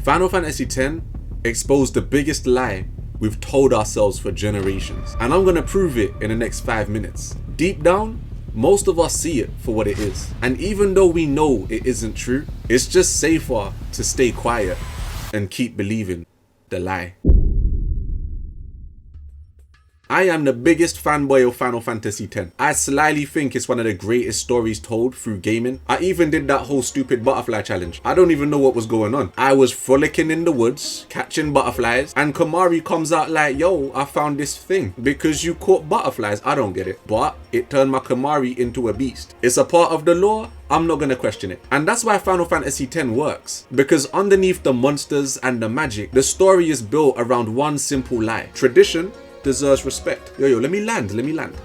Final Fantasy X exposed the biggest lie we've told ourselves for generations, and I'm gonna prove it in the next 5 minutes. Deep down, most of us see it for what it is, and even though we know it isn't true, it's just safer to stay quiet and keep believing the lie. I am the biggest fanboy of Final Fantasy X. I slyly think it's one of the greatest stories told through gaming. I even did that whole stupid butterfly challenge. I don't even know what was going on. I was frolicking in the woods, catching butterflies, and Komari comes out like, yo, I found this thing. Because you caught butterflies, I don't get it. But it turned my Komari into a beast. It's a part of the lore, I'm not gonna question it. And that's why Final Fantasy X works. Because underneath the monsters and the magic, the story is built around one simple lie. Tradition deserves respect. Yo, let me land.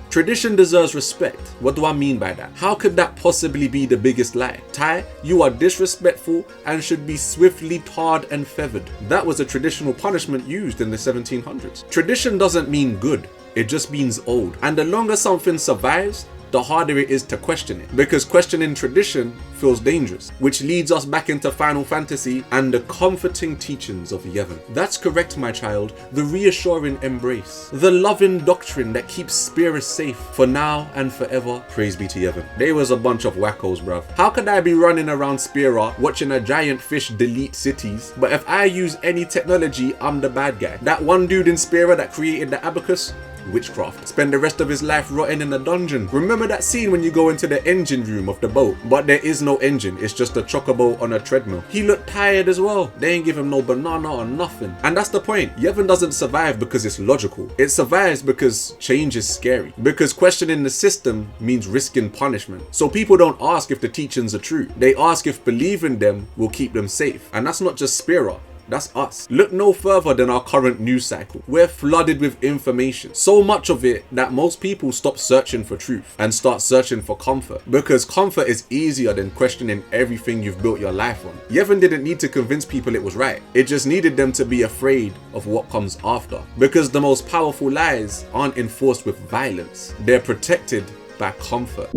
Tradition deserves respect. What do I mean by that? How could that possibly be the biggest lie? Tai, you are disrespectful and should be swiftly tarred and feathered. That was a traditional punishment used in the 1700s. Tradition doesn't mean good, it just means old. And the longer something survives, the harder it is to question it, because questioning tradition feels dangerous, which leads us back into Final Fantasy and the comforting teachings of Yevon. That's correct, my child, the reassuring embrace, the loving doctrine that keeps Spira safe for now and forever. Praise be to Yevon. They was a bunch of wackos, bruv. How could I be running around Spira watching a giant fish delete cities, but if I use any technology, I'm the bad guy? That one dude in Spira that created the abacus? Witchcraft. Spend the rest of his life rotting in a dungeon. Remember that scene when you go into the engine room of the boat, but there is no engine, it's just a chocobo on a treadmill. He looked tired as well. They ain't give him no banana or nothing. And that's the point. Yevon doesn't survive because it's logical. It survives because change is scary. Because questioning the system means risking punishment. So people don't ask if the teachings are true. They ask if believing them will keep them safe. And that's not just Spira. That's us. Look no further than our current news cycle. We're flooded with information. So much of it that most people stop searching for truth and start searching for comfort. Because comfort is easier than questioning everything you've built your life on. Yevon didn't need to convince people it was right. It just needed them to be afraid of what comes after. Because the most powerful lies aren't enforced with violence. They're protected by comfort.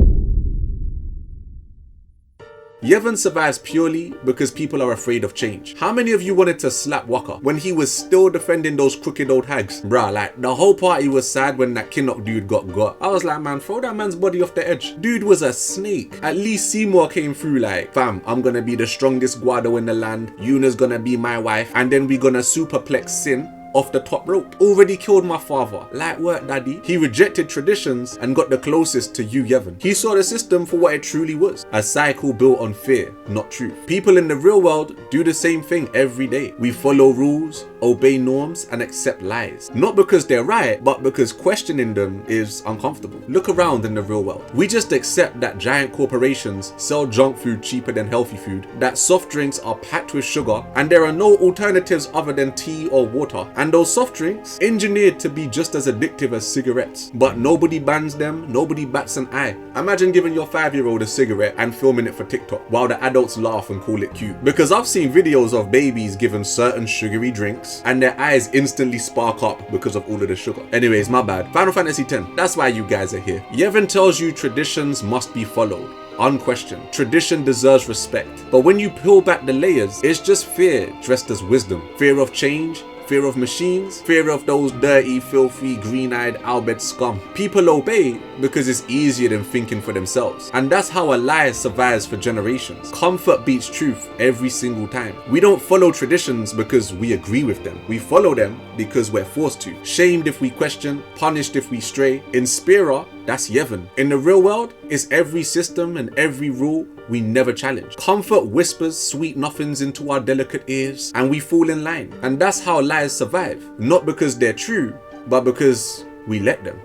Yevon survives purely because people are afraid of change. How many of you wanted to slap Waka when he was still defending those crooked old hags? Bruh, like, the whole party was sad when that Kinnock dude got. I was like, man, throw that man's body off the edge. Dude was a snake. At least Seymour came through like, fam, I'm gonna be the strongest Guado in the land. Yuna's gonna be my wife. And then we gonna superplex Sin off the top rope. Already killed my father. Light work, daddy. He rejected traditions and got the closest to you, Yevon. He saw the system for what it truly was. A cycle built on fear, not truth. People in the real world do the same thing every day. We follow rules, obey norms, and accept lies. Not because they're right, but because questioning them is uncomfortable. Look around in the real world. We just accept that giant corporations sell junk food cheaper than healthy food, that soft drinks are packed with sugar, and there are no alternatives other than tea or water. And those soft drinks, engineered to be just as addictive as cigarettes. But nobody bans them, nobody bats an eye. Imagine giving your 5-year-old a cigarette and filming it for TikTok while the adults laugh and call it cute. Because I've seen videos of babies given certain sugary drinks and their eyes instantly spark up because of all of the sugar. Anyways, my bad. Final Fantasy X, that's why you guys are here. Yevon tells you traditions must be followed. Unquestioned. Tradition deserves respect. But when you peel back the layers, it's just fear dressed as wisdom. Fear of change, fear of machines, fear of those dirty, filthy, green-eyed Albert scum. People obey because it's easier than thinking for themselves. And that's how a lie survives for generations. Comfort beats truth every single time. We don't follow traditions because we agree with them. We follow them because we're forced to. Shamed if we question, punished if we stray. In Spira, that's Yevon. In the real world, it's every system and every rule we never challenge. Comfort whispers sweet nothings into our delicate ears and we fall in line. And that's how lies survive. Not because they're true, but because we let them.